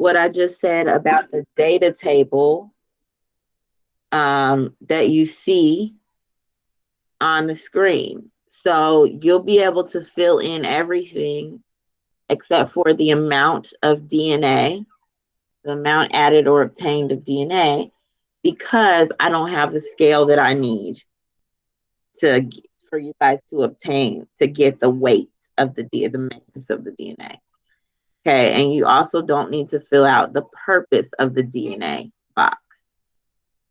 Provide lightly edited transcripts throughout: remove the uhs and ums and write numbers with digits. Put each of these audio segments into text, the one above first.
what I just said about the data table that you see on the screen. So you'll be able to fill in everything except for the amount of DNA, the amount added or obtained of DNA, because I don't have the scale that I need for you guys to obtain to get the weight of the mass of the DNA. Okay, and you also don't need to fill out the purpose of the DNA box.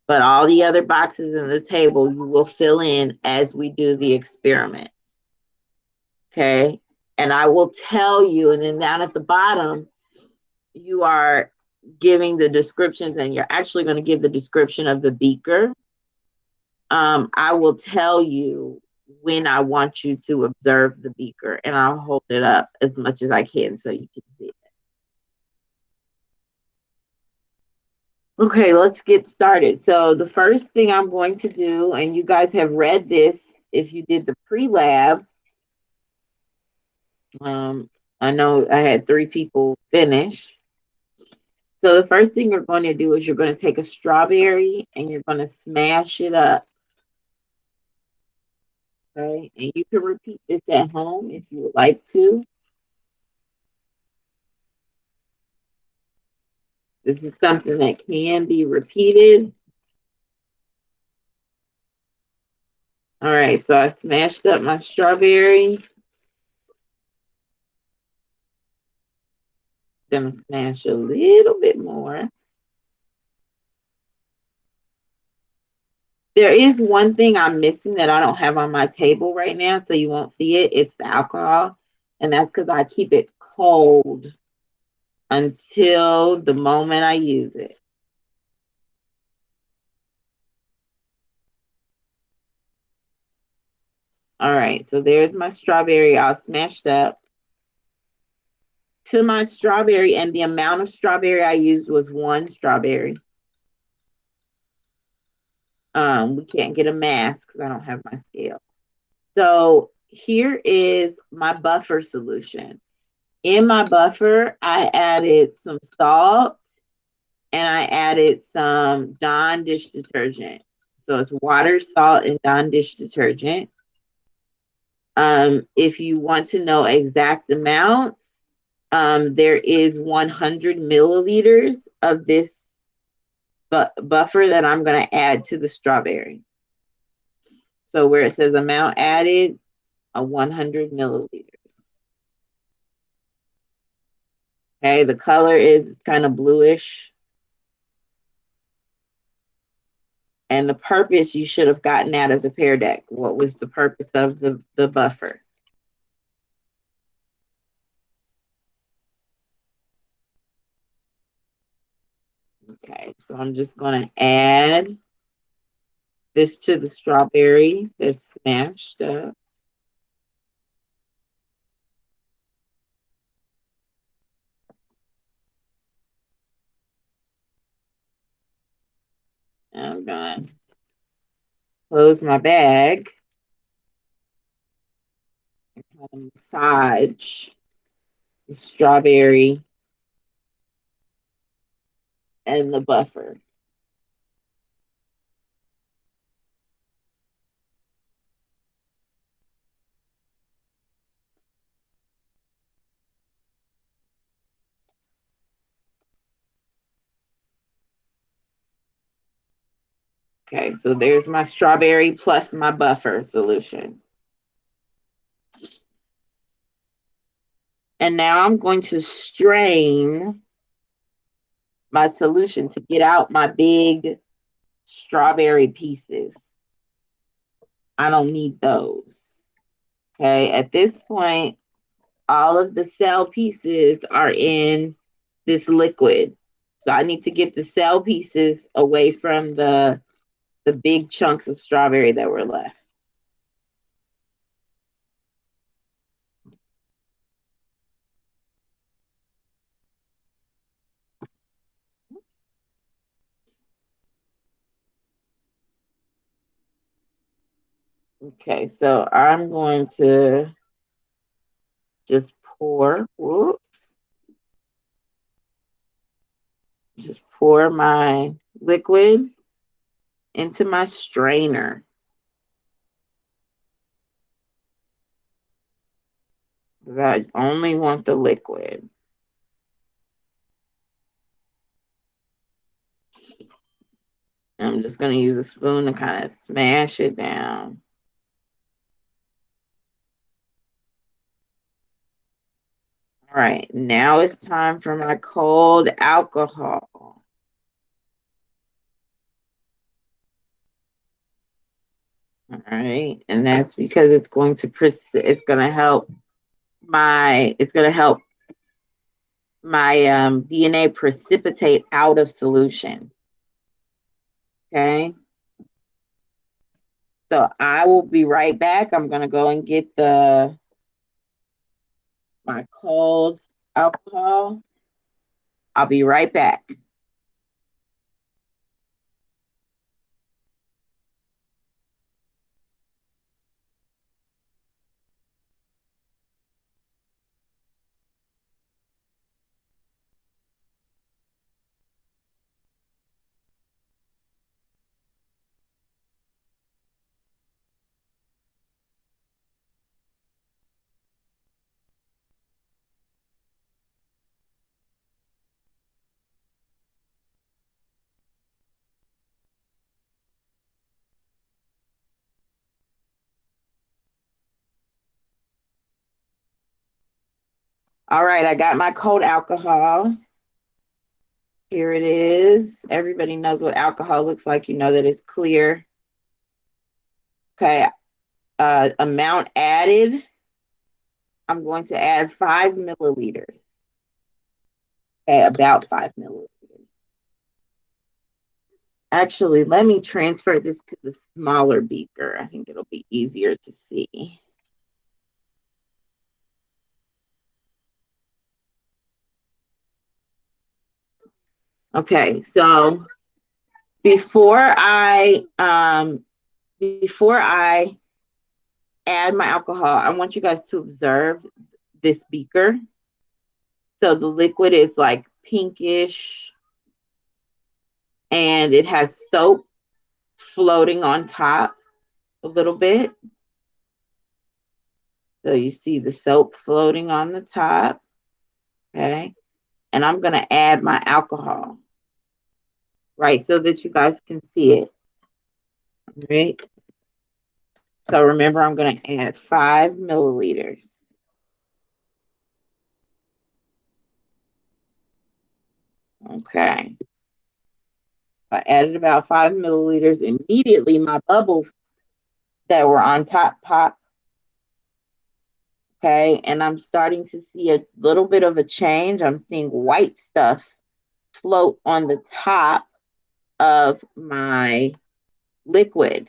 But all the other boxes in the table you will fill in as we do the experiment. Okay, and I will tell you, and then down at the bottom, you are giving the descriptions, and you're actually going to give the description of the beaker. I will tell you when I want you to observe the beaker, and I'll hold it up as much as I can so you can see it. Okay, let's get started. So the first thing I'm going to do, and you guys have read this if you did the pre-lab. I know I had 3 people finish. So the first thing you're going to do is you're going to take a strawberry and you're going to smash it up. Okay, and you can repeat this at home if you would like to. This is something that can be repeated. All right, so I smashed up my strawberry. Gonna smash a little bit more. There is one thing I'm missing that I don't have on my table right now, so you won't see it. It's the alcohol, and that's because I keep it cold until the moment I use it. All right, so there's my strawberry all smashed up. To my strawberry, and the amount of strawberry I used was 1 strawberry. We can't get a mass because I don't have my scale. So here is my buffer solution. In my buffer, I added some salt and I added some Dawn dish detergent. So it's water, salt, and Dawn dish detergent. If you want to know exact amounts, there is 100 milliliters of this buffer that I'm going to add to the strawberry. So where it says amount added, 100 milliliters. Okay, the color is kind of bluish. And the purpose you should have gotten out of the pear deck. What was the purpose of the buffer? Okay, so I'm just going to add this to the strawberry that's smashed up. I'm going to close my bag and kind of massage the strawberry and the buffer. Okay, so there's my strawberry plus my buffer solution. And now I'm going to strain my solution to get out my big strawberry pieces. I don't need those. Okay, at this point, all of the cell pieces are in this liquid. So I need to get the cell pieces away from the big chunks of strawberry that were left. Okay, so I'm going to just pour, whoops. Just pour my liquid into my strainer. I only want the liquid. I'm just going to use a spoon to kind of smash it down. All right, now it's time for my cold alcohol. All right, and that's because it's going to help my DNA precipitate out of solution. Okay, so I will be right back. I'm going to go and get my cold alcohol. I'll be right back. All right, I got my cold alcohol. Here it is. Everybody knows what alcohol looks like. You know that it's clear. Okay, amount added. I'm going to add 5 milliliters. Okay, about 5 milliliters. Actually, let me transfer this to the smaller beaker. I think it'll be easier to see. Okay, so before I um, before I add my alcohol, I want you guys to observe this beaker. So the liquid is like pinkish and it has soap floating on top a little bit. So you see the soap floating on the top. Okay. And I'm going to add my alcohol, right? So that you guys can see it. All right. So remember, I'm going to add 5 milliliters. Okay. I added about 5 milliliters. Immediately, my bubbles that were on top pop. Okay. And I'm starting to see a little bit of a change. I'm seeing white stuff float on the top of my liquid.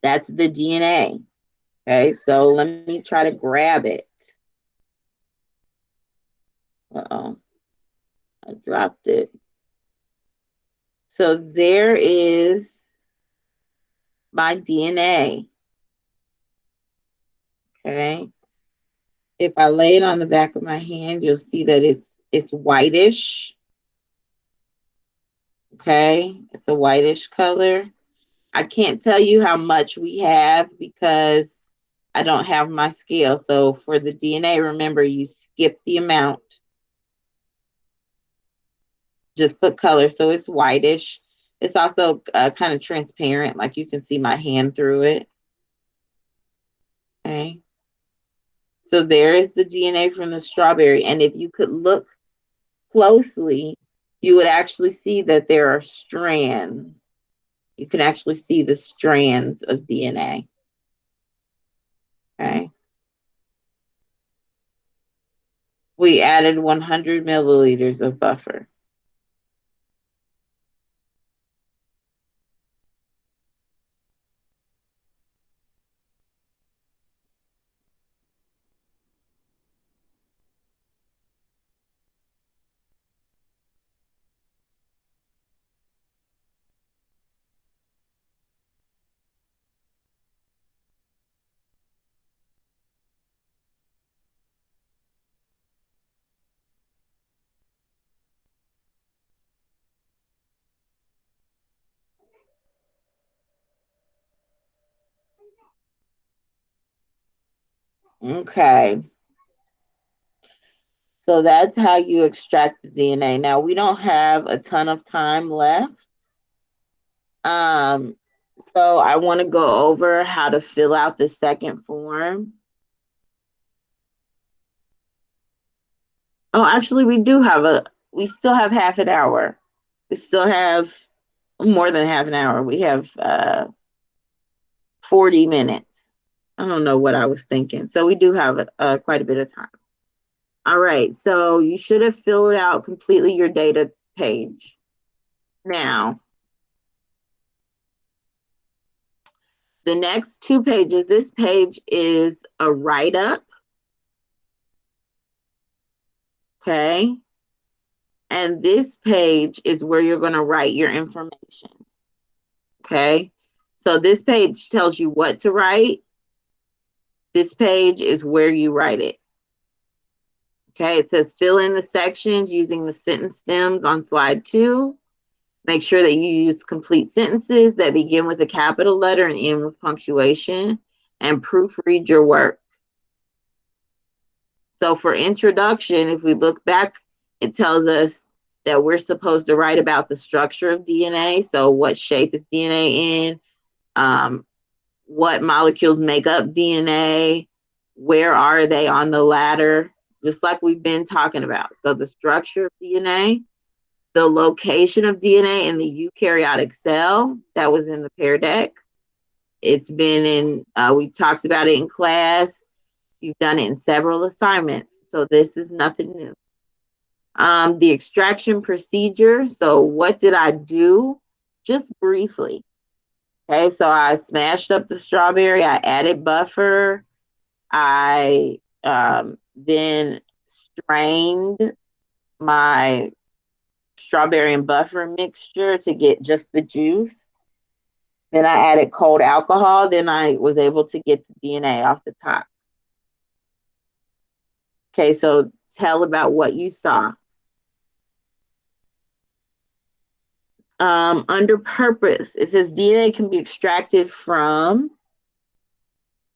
That's the DNA. Okay. So let me try to grab it. Uh-oh. I dropped it. So there is my DNA. Okay. If I lay it on the back of my hand, you'll see that it's whitish. Okay. It's a whitish color. I can't tell you how much we have because I don't have my scale. So for the DNA, remember you skip the amount. Just put color. So it's whitish. It's also kind of transparent, like you can see my hand through it. Okay. So there is the DNA from the strawberry. And if you could look closely, you would actually see that there are strands. You can actually see the strands of DNA. Okay. We added 100 milliliters of buffer. Okay. So that's how you extract the DNA. Now we don't have a ton of time left. Um, so I want to go over how to fill out the second form. Oh, actually, we still have half an hour. We still have more than half an hour. We have 40 minutes. I don't know what I was thinking. So we do have quite a bit of time. All right. So you should have filled out completely your data page. Now, the next two pages, this page is a write up. Okay. And this page is where you're going to write your information. Okay. So this page tells you what to write. This page is where you write it. Okay. It says fill in the sections using the sentence stems on slide 2. Make sure that you use complete sentences that begin with a capital letter and end with punctuation, and proofread your work. So for introduction, if we look back, it tells us that we're supposed to write about the structure of DNA. So what shape is DNA in? What molecules make up DNA? Where are they on the ladder? Just like we've been talking about. So the structure of DNA, the location of DNA in the eukaryotic cell, that was in the pear deck. It's been in, we talked about it in class. You've done it in several assignments. So this is nothing new. The extraction procedure. So what did I do? Just briefly. Okay, so I smashed up the strawberry. I added buffer. I then strained my strawberry and buffer mixture to get just the juice. Then I added cold alcohol. Then I was able to get the DNA off the top. Okay, so tell about what you saw. Under purpose, it says DNA can be extracted from,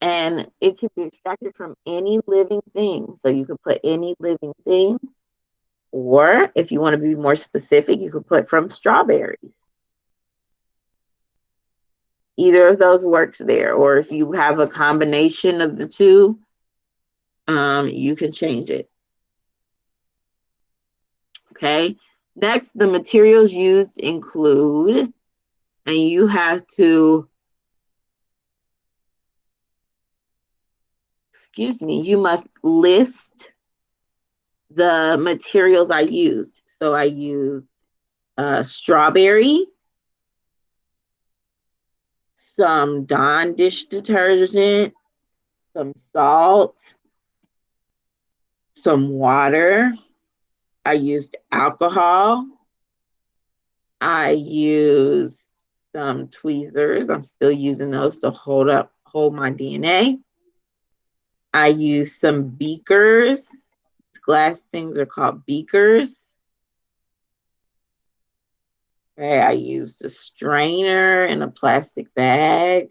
and it can be extracted from any living thing. So you could put any living thing, or if you want to be more specific, you could put from strawberries. Either of those works there, or if you have a combination of the two, you can change it. Okay. Next, the materials used include, and you have to, you must list the materials I used. So I used strawberry, some Dawn dish detergent, some salt, some water. I used alcohol. I used some tweezers. I'm still using those to hold my DNA. I used some beakers. Glass things are called beakers. Okay, I used a strainer and a plastic bag.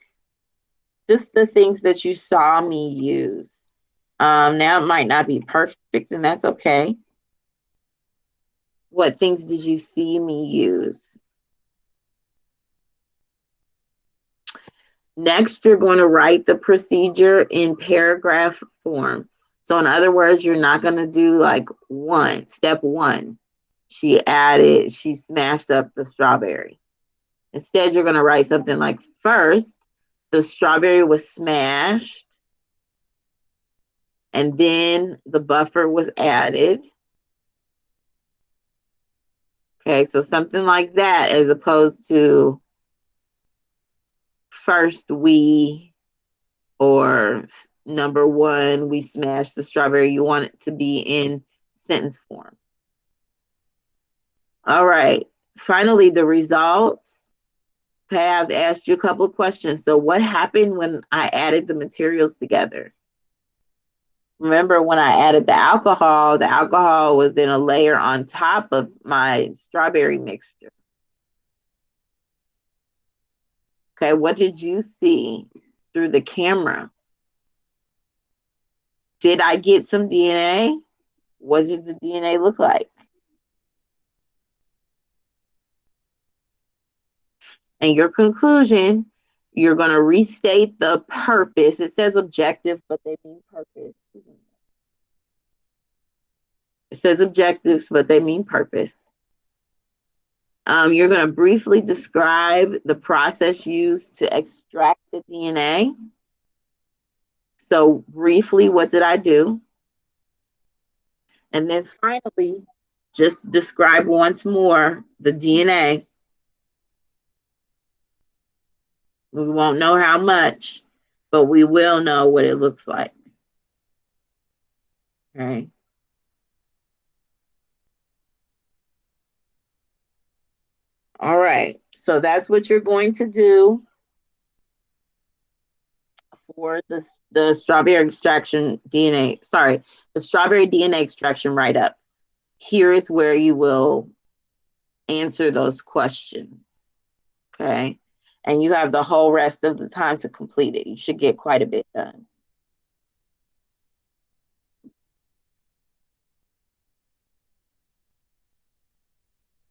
Just the things that you saw me use. Now it might not be perfect, and that's okay. What things did you see me use? Next, you're going to write the procedure in paragraph form. So in other words, you're not going to do like step one. She smashed up the strawberry. Instead, you're going to write something like, first, the strawberry was smashed, and then the buffer was added. Okay, so something like that, as opposed to first or number one, we smashed the strawberry. You want it to be in sentence form. All right. Finally, the results. Okay, I've asked you a couple of questions. So what happened when I added the materials together? Remember when I added the alcohol was in a layer on top of my strawberry mixture. Okay, what did you see through the camera? Did I get some DNA? What did the DNA look like? And your conclusion, you're going to restate the purpose. It says objective, but they mean purpose. It says objectives, but they mean purpose. You're going to briefly describe the process used to extract the DNA. So, briefly, what did I do? And then finally, just describe once more the DNA. We won't know how much, but we will know what it looks like. Okay. All right. So that's what you're going to do for the strawberry extraction DNA. Sorry, the strawberry DNA extraction write up. Here is where you will answer those questions. Okay. And you have the whole rest of the time to complete it. You should get quite a bit done.